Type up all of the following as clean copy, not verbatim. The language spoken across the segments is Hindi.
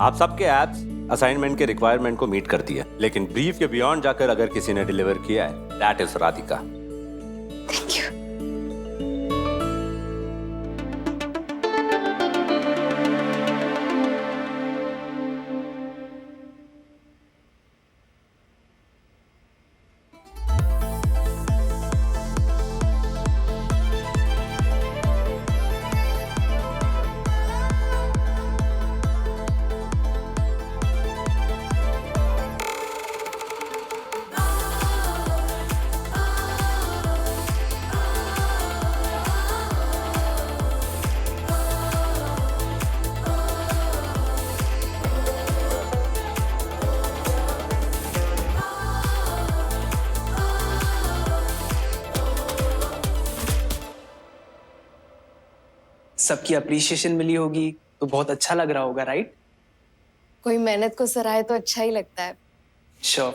आप सबके एप्स असाइनमेंट के रिक्वायरमेंट को मीट करती है, लेकिन ब्रीफ के बियॉन्ड जाकर अगर किसी ने डिलीवर किया है, that is Radhika. Thank you. सबकी अप्रिशिएशन मिली होगी तो बहुत अच्छा लग रहा होगा, राइट? कोई मेहनत को सराहे तो अच्छा ही लगता है। श्योर,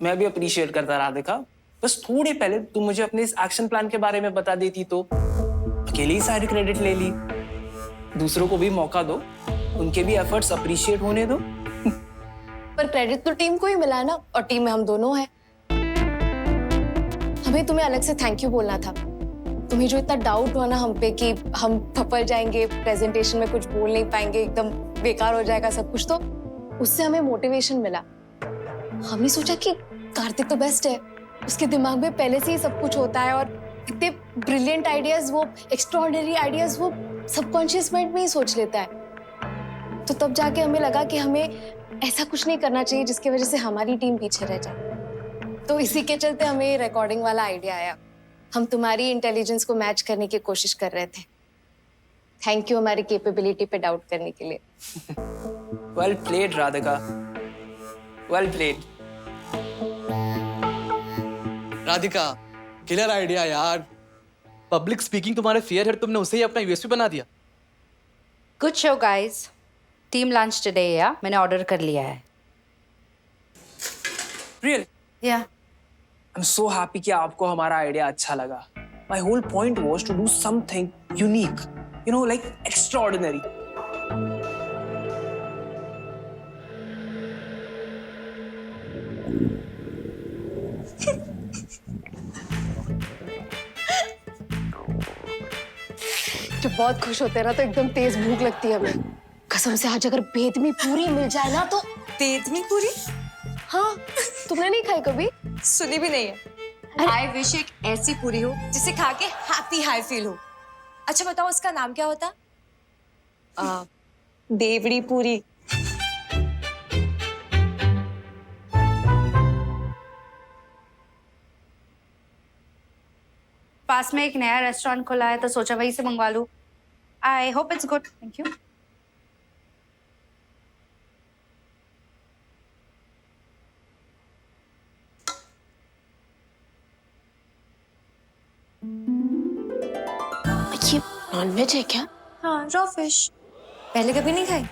मैं भी अप्रिशिएट करता राधिका। बस थोड़े पहले तुम मुझे अपने इस एक्शन प्लान के बारे में बता देती तो अकेले ही सारी क्रेडिट ले ली। दूसरों को भी मौका दो, उनके भी एफर्ट्स अप्रिशिएट होने दो। पर क्रेडिट तो टीम को ही मिला है ना, और टीम में हम दोनों हैं। हमें तुम्हें अलग से थैंक यू बोलना था। तुम्हें जो इतना डाउट हुआ ना हम पे कि हम फपल जाएंगे, प्रेजेंटेशन में कुछ बोल नहीं पाएंगे, एकदम बेकार हो जाएगा सब कुछ, तो उससे हमें मोटिवेशन मिला। हमने सोचा कि कार्तिक तो बेस्ट है, उसके दिमाग में पहले से ही सब कुछ होता है, और इतने ब्रिलियंट आइडियाज, वो एक्स्ट्राऑर्डिनरी आइडियाज वो सबकॉन्शियस माइंड में ही सोच लेता है। तो तब जाके हमें लगा कि हमें ऐसा कुछ नहीं करना चाहिए जिसकी वजह से हमारी टीम पीछे रह जाए। तो इसी के चलते हमें रिकॉर्डिंग वाला आइडिया आया। हम तुम्हारी इंटेलिजेंस को मैच करने की कोशिश कर रहे थे। थैंक यू हमारी कैपेबिलिटी पे डाउट करने के लिए। Well played Radhika, well played. Radhika, killer idea यार। पब्लिक स्पीकिंग तुम्हारे फियर है, तुमने उसे ही अपना यूएसपी बना दिया। Good show guys. Team lunch today या मैंने ऑर्डर कर लिया है। रियली? या I'm so happy कि आपको हमारा आइडिया अच्छा लगा। My whole point was to do something unique, you know, like extraordinary. जब बहुत खुश होते हैं ना तो एकदम तेज भूख लगती है हमें। कसम से आज अगर बेदमी पूरी मिल जाए ना तो। बेदमी पूरी? हाँ, तुमने नहीं खाई कभी? सुनी भी नहीं है। आई विश एक ऐसी पूरी हो जिसे खा के हैप्पी हाई फील हो। अच्छा बताओ उसका नाम क्या होता? देवड़ी पूरी। पास में एक नया रेस्टोरेंट खुला है तो सोचा वहीं से मंगवा लूं। I hope it's good. Thank you. ये नॉनवेज है क्या? हाँ, रॉ फिश। पहले कभी नहीं खाई?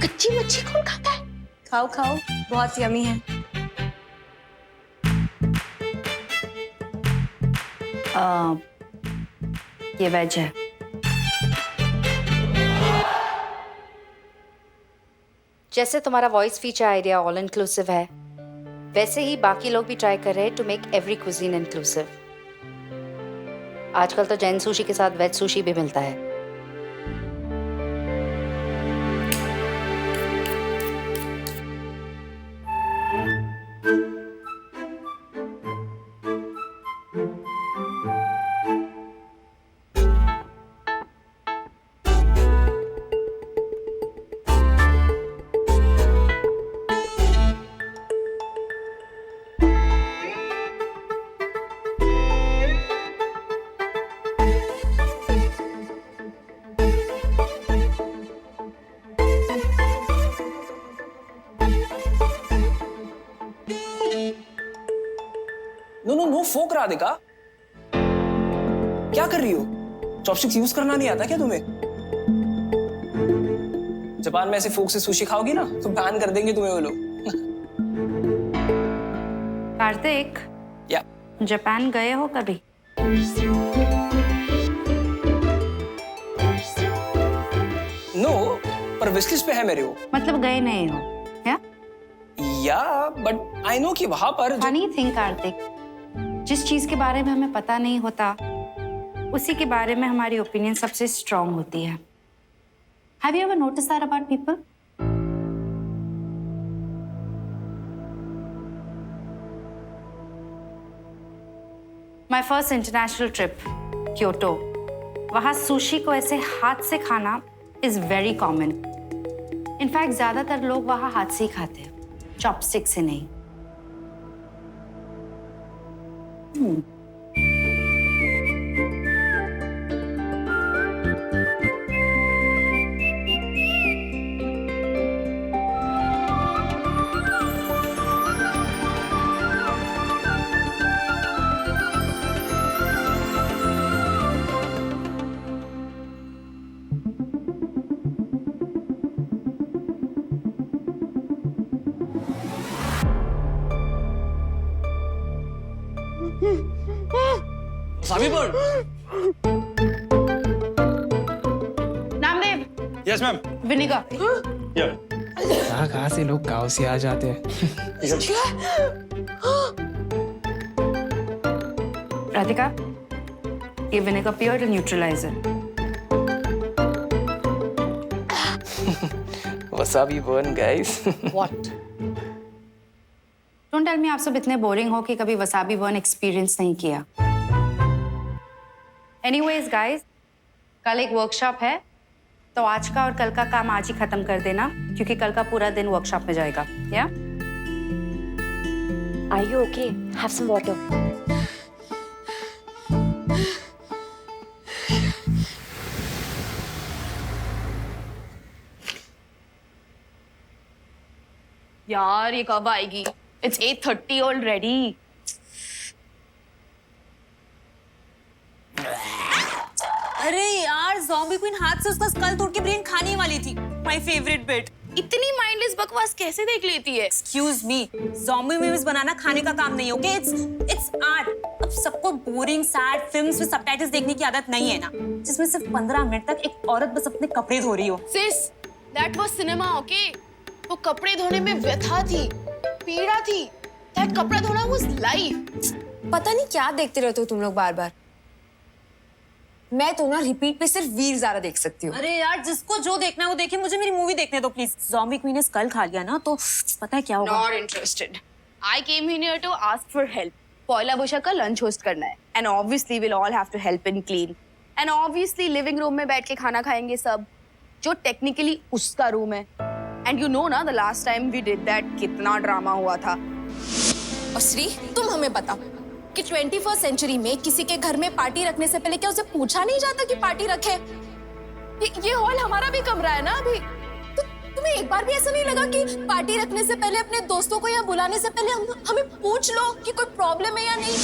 कच्ची मच्छी कौन खाता है? खाओ खाओ, बहुत यमी है। ये वेज है। जैसे तुम्हारा voice feature idea all inclusive है, वैसे ही बाकी लोग भी ट्राई कर रहे हैं to make every cuisine inclusive. आजकल तो जैन सुशी के साथ वेज सुशी भी मिलता है। नो फोक राधिका, क्या कर रही हो? चॉपस्टिक्स यूज करना नहीं आता क्या तुम्हें? जापान में ऐसे फोक से सुशी खाओगी ना तो बैन कर देंगे तुम्हें वो लोग। कार्तिक, या जापान गए हो कभी? नो, पर विश लिस्ट पे है मेरे वो। मतलब गए नहीं हो या? या बट आई नो कि वहां पर फनी थिंग कार्तिक, जिस चीज के बारे में हमें पता नहीं होता उसी के बारे में हमारी ओपिनियन सबसे स्ट्रांग होती है। Have you ever notice that about people? My first international trip Kyoto, वहां सुशी को ऐसे हाथ से खाना इज वेरी कॉमन। इनफैक्ट ज्यादातर लोग वहां हाथ से ही खाते हैं, चॉपस्टिक से नहीं। सामी बोल। Namdev, yes ma'am. विनेगर। कहाँ से लोग गाँव से आ जाते हैं। राधिका, ये vinegar pure neutraliser. Wasabi burn guys. What? Don't tell me आप सब इतने बोरिंग हो कि कभी वसाबी बर्न एक्सपीरियंस नहीं किया। Anyways guys, कल एक वर्कशॉप है, तो आज का और कल का काम आज ही खत्म कर देना, क्योंकि कल का पूरा दिन वर्कशॉप में जाएगा। या? Are you okay? Have some water. यार ये कब आएगी? It's 8:30 already. अरे यार, ज़ॉम्बी क्वीन हाथ से उसका स्कल तोड़ के ब्रेन खाने वाली थी। My favourite bit. इतनी माइंडलेस बकवास कैसे देख लेती है? एक्सक्यूज मी, ज़ॉम्बी मूवीज बनाना खाने का काम नहीं, ओके? It's art. अब सबको बोरिंग सैड फिल्म्स में सबटाइटल्स देखने की आदत नहीं है ना, जिसमें सिर्फ 15 मिनट तक एक औरत बस अपने कपड़े धो रही हो। सिस, that was cinema, okay? वो कपड़े धोने में व्यथा थी, पीड़ा थी। That कपड़ा धोना was life. पता नहीं क्या देखते रहते हो तुम लोग बार बार। मैं तो ना रिपीट पे सिर्फ वीर ज़ारा देख सकती हूँ। अरे यार, जिसको जो देखना है वो देखे, मुझे मेरी मूवी देखने दो प्लीज। ज़ॉम्बी क्वीन ने स्कल खा लिया ना, तो पता है क्या होगा? Not interested. I came in here to ask for help. पॉयला बोशा का लंच होस्ट करना है, and obviously we'll all have to help in clean. And obviously living room में बैठ के खाना खाएंगे सब, जो टेक्निकली उसका रूम है। And you know ना, the last time we did that कितना ड्रामा हुआ था। और श्री, तुम हमें बताओ कि 21st सेंचुरी में किसी के घर में पार्टी रखने से पहले क्या उसे पूछा नहीं जाता कि पार्टी रखे? ये हॉल हमारा भी कमरा है ना अभी, तो तुम्हें एक बार भी ऐसा नहीं लगा कि पार्टी रखने से पहले अपने दोस्तों को यहाँ बुलाने से पहले हमें पूछ लो कि कोई प्रॉब्लम है या नहीं?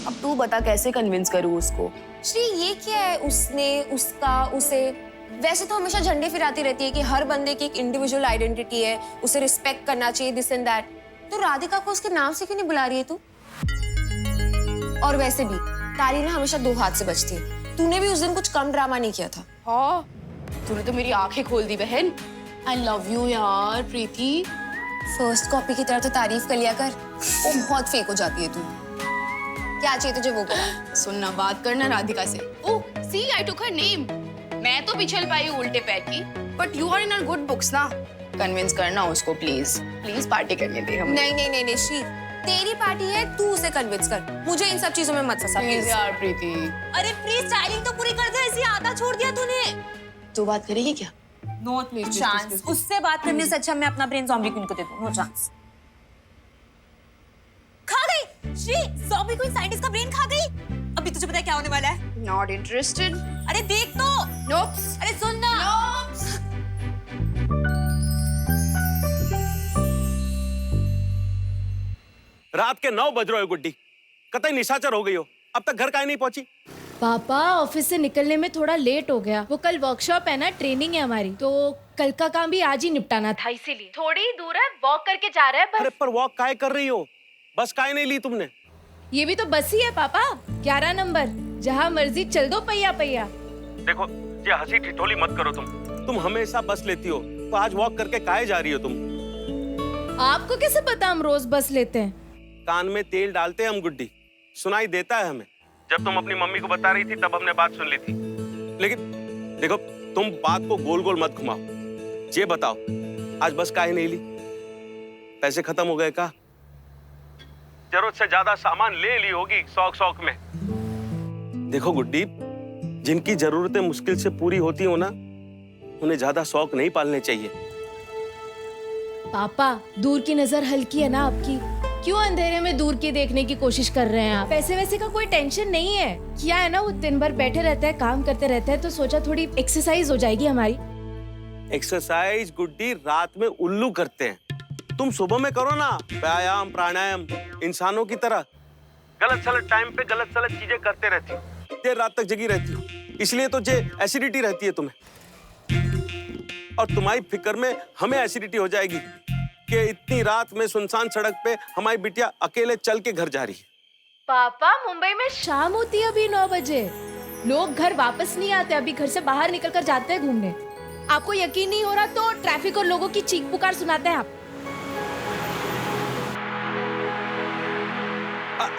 अब तू बता कैसे कन्विंस करूँ उसको? श्री, ये क्या है उसने, उसका, उसे? वैसे तो हमेशा झंडे फिराती रहती है कि हर बंदे की एक इंडिविजुअल आइडेंटिटी है, उसे रिस्पेक्ट करना चाहिए, दिस एंड दैट। तो राधिका को उसके नाम से क्यों नहीं बुला रही है तू? और वैसे भी ताली ना हमेशा दो हाथ से बजती है। तूने भी उस दिन कुछ कम ड्रामा नहीं किया था। हाँ, तूने तो मेरी आंखें खोल दी बहन। I love you यार प्रीति। फर्स्ट कॉपी की तरह तो तारीफ कर लिया कर, वो बहुत फेक हो जाती है तू। क्या चाहिए तुझे वो बता। सुनना, बात करना राधिका से। ओह, see I took her name. मैं तो पिछल पाई हूँ उल्टे पैर की, but you are in our good books ना। कन्विंस करना उसको प्लीज, प्लीज पार्टी करने दे हमें। नहीं श्री, तेरी पार्टी है, तू उसे कन्विंस कर, मुझे इन सब चीजों में मत फंसा प्लीज यार प्रीति। अरे प्लीज, स्टाइलिंग तो पूरी कर दे, ऐसे आधा छोड़ दिया तूने। तू बात करेगी क्या? No chance. उससे बात करने से अच्छा मैं अपना ब्रेन ज़ॉम्बी क्वीन को दे दूं। No chance. खा गई श्री, ज़ॉम्बी क्वीन साइंटिस्ट का ब्रेन खा गई। अभी तुझे पता है क्या होने वाला है? Not interested. अरे देख तो। Nope. अरे सुन ना। रात के 9 बज रहे हो गुड्डी, कतई निशाचर हो गई हो, अब तक घर काहे नहीं पहुंची? पापा ऑफिस से निकलने में थोड़ा लेट हो गया। वो कल वर्कशॉप है ना, ट्रेनिंग है हमारी, तो कल का काम भी आज ही निपटाना था, इसीलिए थोड़ी ही दूर है, वॉक करके जा रहे हैं बस। अरे पर वॉक काहे कर रही हो? बस काहे नहीं ली तुमने? ये भी तो बस ही है पापा, 11 नंबर, जहाँ मर्जी चल दो पहिया पहिया। देखो, ये हंसी ठिठोली मत करो तुम हमेशा बस लेती हो, तो आज वॉक करके काहे जा रही हो तुम? आपको कैसे पता हम रोज बस लेते हैं? कान में तेल डालते हैं हम गुड्डी, सुनाई देता है हमें। जब तुम अपनी मम्मी को बता रही थी तब हमने बात सुन ली थी। लेकिन देखो, तुम बात को गोल गोल मत घुमाओ। ये बताओ, आज बस काहे नहीं ली? पैसे खत्म हो गए का? जरूरत से ज्यादा सामान ले ली होगी शौक शौक में। देखो गुड्डी, जिनकी जरूरतें मुश्किल से पूरी होती हो ना, उन्हें ज्यादा शौक नहीं पालने चाहिए। पापा, दूर की नजर हल्की है ना आपकी? क्यों अंधेरे में दूर की देखने की कोशिश कर रहे हैं आप? पैसे वैसे का कोई टेंशन नहीं है। क्या है ना, वो दिन भर बैठे रहते हैं, काम करते रहते हैं, तो सोचा थोड़ी एक्सरसाइज हो जाएगी हमारी। एक्सरसाइज गुड्डी रात में उल्लू करते हैं, तुम सुबह में करो ना व्यायाम प्राणायाम, इंसानों की तरह। गलत सलत टाइम पे गलत सलत चीजें करते रहती हो, देर रात तक जगी रहती हो, इसलिए तो एसिडिटी रहती है तुम्हें। और तुम्हारी फिक्र में हमें एसिडिटी हो जाएगी कि इतनी रात में सुनसान सड़क पे हमारी बिटिया अकेले चल के घर जा रही है। पापा, मुंबई में शाम होती है अभी 9 बजे। लोग घर वापस नहीं आते, अभी घर से बाहर निकल कर जाते हैं घूमने। आपको यकीन नहीं हो रहा तो ट्रैफिक और लोगों की चीख पुकार सुनाते हैं आप।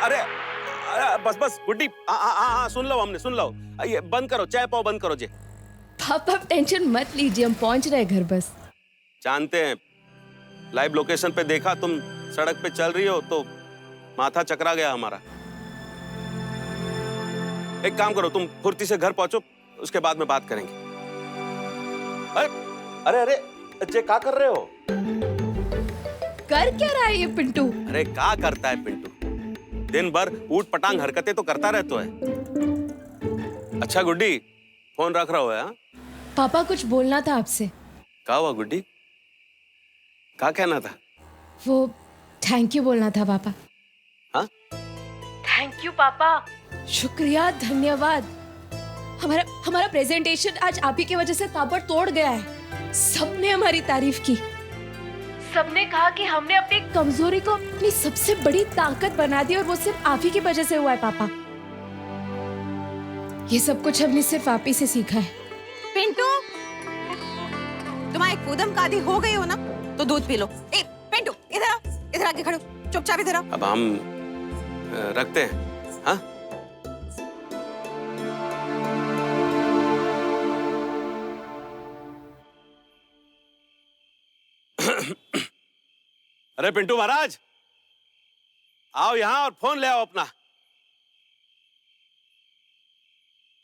अरे बस बस गुड्डी, सुन लो, हमने सुन लो। ये बंद करो, चाय पाओ बंद करो जे। पापा टेंशन मत लीजिए, हम पहुंच रहे हैं घर बस। जानते हैं, लाइव लोकेशन पे देखा तुम सड़क पे चल रही हो तो माथा चकरा गया हमारा। एक काम करो, तुम फुर्ती से घर पहुंचो, उसके बाद में बात करेंगे। अरे अरे अरे जे क्या कर रहे हो? कर क्या रहा है ये पिंटू? अरे क्या करता है पिंटू? दिन भर ऊट पटांग हरकतें तो करता रहता है। अच्छा गुड्डी, फोन रख रहा हो? हाँ पापा, कुछ बोलना था आपसे। क्या हुआ गुड्डी? क्या कहना था? वो थैंक यू बोलना था पापा। हाँ, थैंक यू पापा, शुक्रिया, धन्यवाद। हमारा प्रेजेंटेशन आज आप ही की वजह से ताबड़तोड़ गया है। सबने हमारी तारीफ की, सबने कहा कि हमने अपनी कमजोरी को अपनी सबसे बड़ी ताकत बना दी और वो सिर्फ आप ही की वजह से हुआ है पापा। ये सब कुछ हमने सिर्फ आप ही से सीखा है। पिंटू, तुम्हारी कूदम कादी हो गई हो ना, तो दूध पी लो। ए पिंटू, इधर आ, इधर आके खड़ो, चुपचाप इधर आ। अब हम रखते हैं। हाँ, अरे पिंटू महाराज, आओ यहां और फोन ले आओ अपना।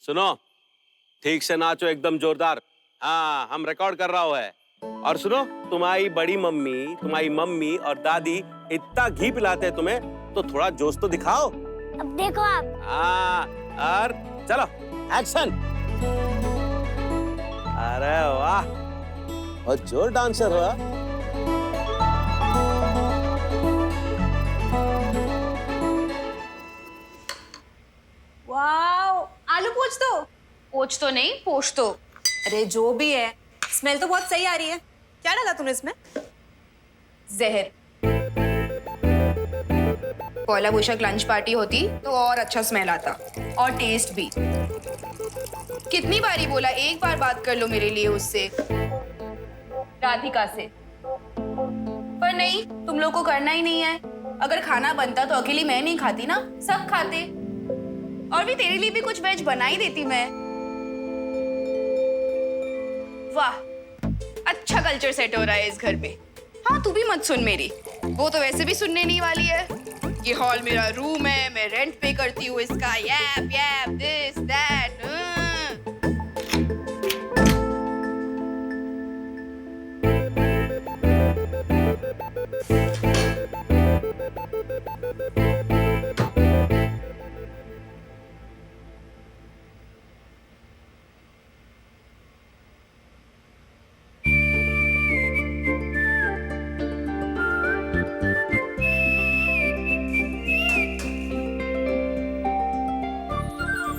सुनो, ठीक से नाचो, एकदम जोरदार। हाँ, हम रिकॉर्ड कर रहा है। और सुनो, तुम्हारी बड़ी मम्मी, तुम्हारी मम्मी और दादी इतना घी पिलाते हैं तुम्हें, तो थोड़ा जोश तो दिखाओ। अब देखो आप। हाँ, और चलो एक्शन। अरे वाह, बहुत जोर डांसर हो। वाओ, आलू पोंछ दो। पोछ तो नहीं, पोछ तो। अरे जो भी है, स्मेल तो बहुत सही आ रही है। क्या डाला तूने इसमें? जहर। पहला बेशक लंच पार्टी होती तो और अच्छा स्मेल आता और टेस्ट भी। कितनी बारी बोला, एक बार बात कर लो मेरे लिए उससे, राधिका से। पर नहीं, तुम लोग को करना ही नहीं है। अगर खाना बनता तो अकेली मैं नहीं खाती ना, सब खाते। और भी तेरे लिए भी कुछ वेज बना ही देती मैं। वाह, अच्छा कल्चर सेट हो रहा है इस घर पे। हाँ, तू भी मत सुन मेरी, वो तो वैसे भी सुनने नहीं वाली है। ये हॉल मेरा रूम है, मैं रेंट पे करती हूँ इसका। यैप यैप, दिस दैट।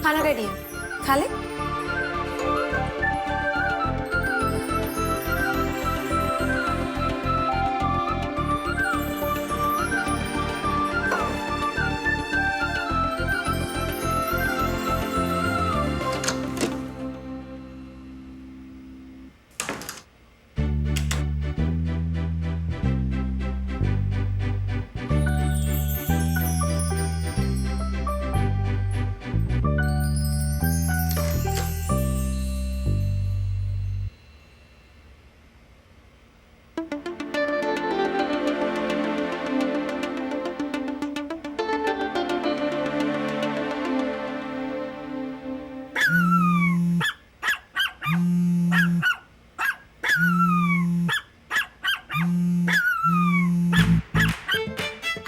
खाना रेडी है, खा ले।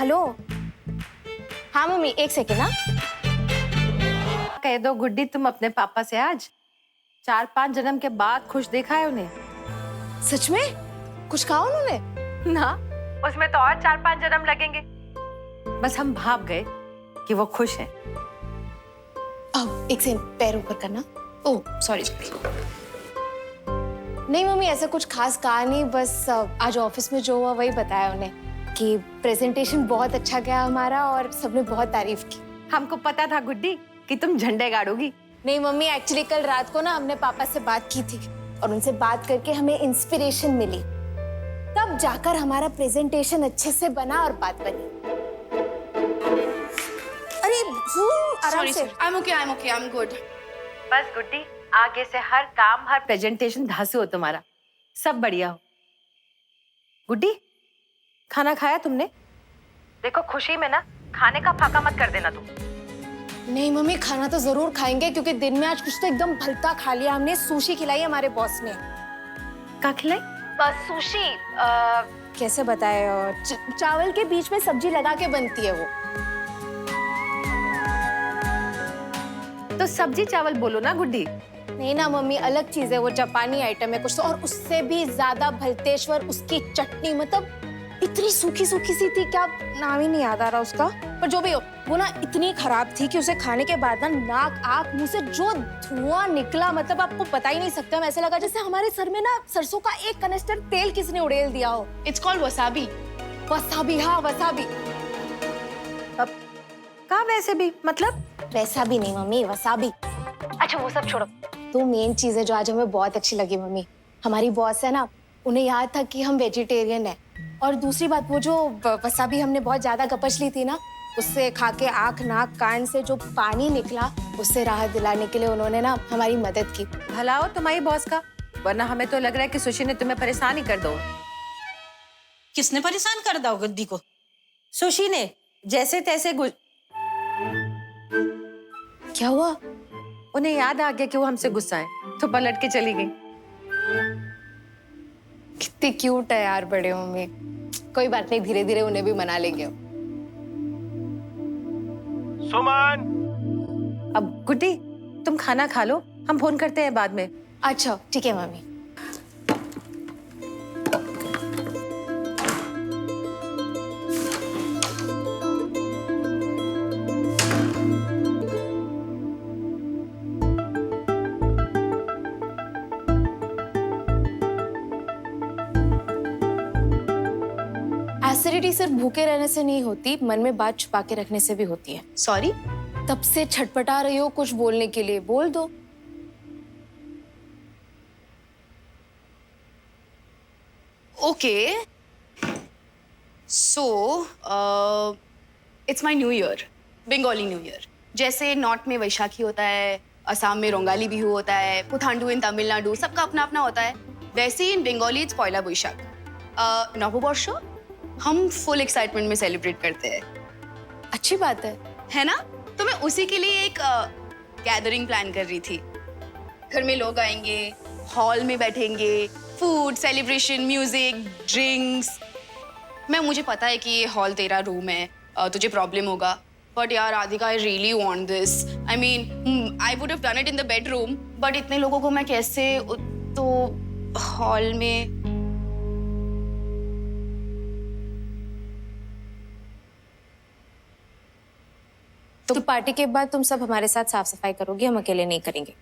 हेलो। हाँ मम्मी, एक सेकेंड ना। कह दो गुड्डी, तुम अपने पापा से आज 4-5 जन्म के बाद खुश देखा है उन्हें। सच में? कुछ कहा उन्होंने? ना, उसमें तो और 4-5 जन्म लगेंगे। बस हम भाप गए कि वो खुश है। अब एक सेकंड, पैर ऊपर करना। Oh sorry. नहीं मम्मी, ऐसा कुछ खास कहा नहीं, बस आज ऑफिस में जो हुआ वही बताया उन्हें कि प्रेजेंटेशन बहुत अच्छा गया हमारा और सबने बहुत तारीफ की। हमको पता था गुड्डी कि तुम झंडे गाड़ोगी। नहीं मम्मी, एक्चुअली कल रात को ना हमने पापा से बात की थी और उनसे बात करके हमें इंस्पिरेशन मिली, तब जाकर हमारा प्रेजेंटेशन अच्छे से बना और बात बनी। अरे आराम से। I am okay, I am good. बस गुड्डी, आगे से हर काम, हर प्रेजेंटेशन धांसू हो तुम्हारा, सब बढ़िया हो। गुड्डी, खाना खाया तुमने? देखो खुशी में ना खाने का फाका मत कर देना तुम। नहीं मम्मी, खाना तो जरूर खाएंगे क्योंकि दिन में आज कुछ तो एकदम भलता खा लिया हमने। सुशी खिलाई हमारे बॉस ने। क्या खिलाई? सुशी कैसे बताए, चावल के बीच में सब्जी लगा के बनती है वो। तो सब्जी चावल बोलो ना गुड्डी। नहीं ना मम्मी, अलग चीज है वो, जापानी आइटम है कुछ तो, और उससे भी ज्यादा भलतेश्वर उसकी चटनी, मतलब इतनी सूखी सूखी सी थी, क्या नाम ही नहीं याद आ रहा उसका, पर जो भी हो वो ना इतनी खराब थी कि उसे खाने के बाद ना नाक आँख मुंह से जो धुआं निकला, मतलब आपको बता ही नहीं सकते हम। ऐसे लगा जैसे हमारे सर में ना सरसों का एक कनिस्टर तेल किसने उड़ेल दिया हो। It's called wasabi. वसाबी, हाँ वसाबी। अब कहाँ वैसे भी, मतलब? वैसा भी नहीं मम्मी, वसाबी। अच्छा वो सब छोड़ो, तो मेन चीज है जो आज हमें बहुत अच्छी लगी मम्मी, हमारी बॉस है ना, उन्हें याद था कि हम वेजिटेरियन हैं, और दूसरी बात वो जो वसाबी हमने बहुत ज्यादा गपच ली थी ना, उससे खा के आँख नाक कान से जो पानी निकला, उससे राहत दिलाने के लिए उन्होंने ना हमारी मदद की। भला हो तुम्हारी बॉस का, वरना हमें तो लग रहा है कि सुशी ने तुम्हें परेशान ही कर दो। किसने परेशान कर दो गद्दी को? सुशी ने, जैसे तैसे क्या हुआ? उन्हें याद आ गया कि वो हमसे गुस्सा है, तो पलट के चली गई। कितनी क्यूट है यार बड़े मम्मी। कोई बात नहीं, धीरे धीरे उन्हें भी मना लेंगे। सुमन! अब गुड्डी, तुम खाना खा लो, हम फोन करते हैं बाद में। अच्छा ठीक है मम्मी। एसिडिटी सिर्फ भूखे रहने से नहीं होती, मन में बात छुपा के रखने से भी होती है। सॉरी? तब से छटपटा रही हो कुछ बोलने के लिए, बोल दो। Okay, so it's my new year, Bengali new year. जैसे नॉर्थ में वैशाखी होता है, असम में रोंगाली बिहू होता है, पुथांडु इन तमिलनाडु, सबका अपना अपना होता है, वैसे ही इन बंगाली इट्स पयला बैशाख। नववर्ष हम फुल एक्साइटमेंट में सेलिब्रेट करते हैं। अच्छी बात है ना? तो मैं उसी के लिए एक गैदरिंग प्लान कर रही थी। घर में लोग आएंगे, हॉल में बैठेंगे, फूड, सेलिब्रेशन, म्यूजिक, ड्रिंक्स। मुझे पता है कि ये हॉल तेरा रूम है, तुझे प्रॉब्लम होगा, बट यार Radhika, I really want this. I mean I would have done it in the bedroom, but इतने लोगों को मैं कैसे, तो हॉल में। तो पार्टी के बाद तुम सब हमारे साथ साफ सफाई करोगे, हम अकेले नहीं करेंगे।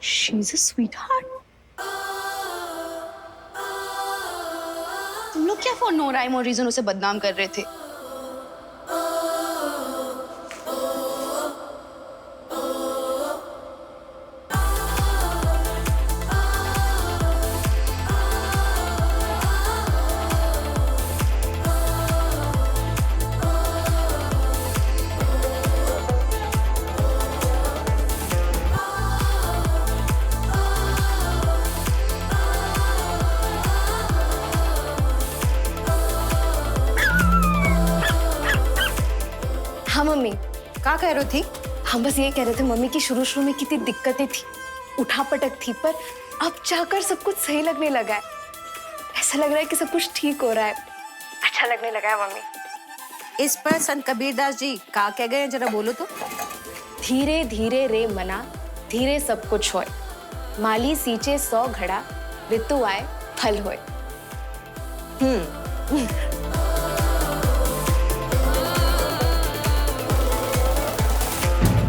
She's a sweetheart. तुम लोग क्या फॉर नो राइम और रीजन उसे बदनाम कर रहे थे? हाँ मम्मी। क्या कह रही थी? हम बस ये कह रहे थे मम्मी की शुरू शुरू में कितनी दिक्कतें थी, उठा पटक थी, पर अब जाकर सब कुछ सही लगने लगा है। ऐसा लग रहा है कि सब कुछ ठीक हो रहा है, अच्छा लगने लगा है मम्मी। इस पर संत कबीरदास जी का कह गए हैं, जरा बोलो तो। धीरे धीरे रे मना, धीरे सब कुछ होए, माली सींचे 100 घड़ा, ऋतु आए फल होए।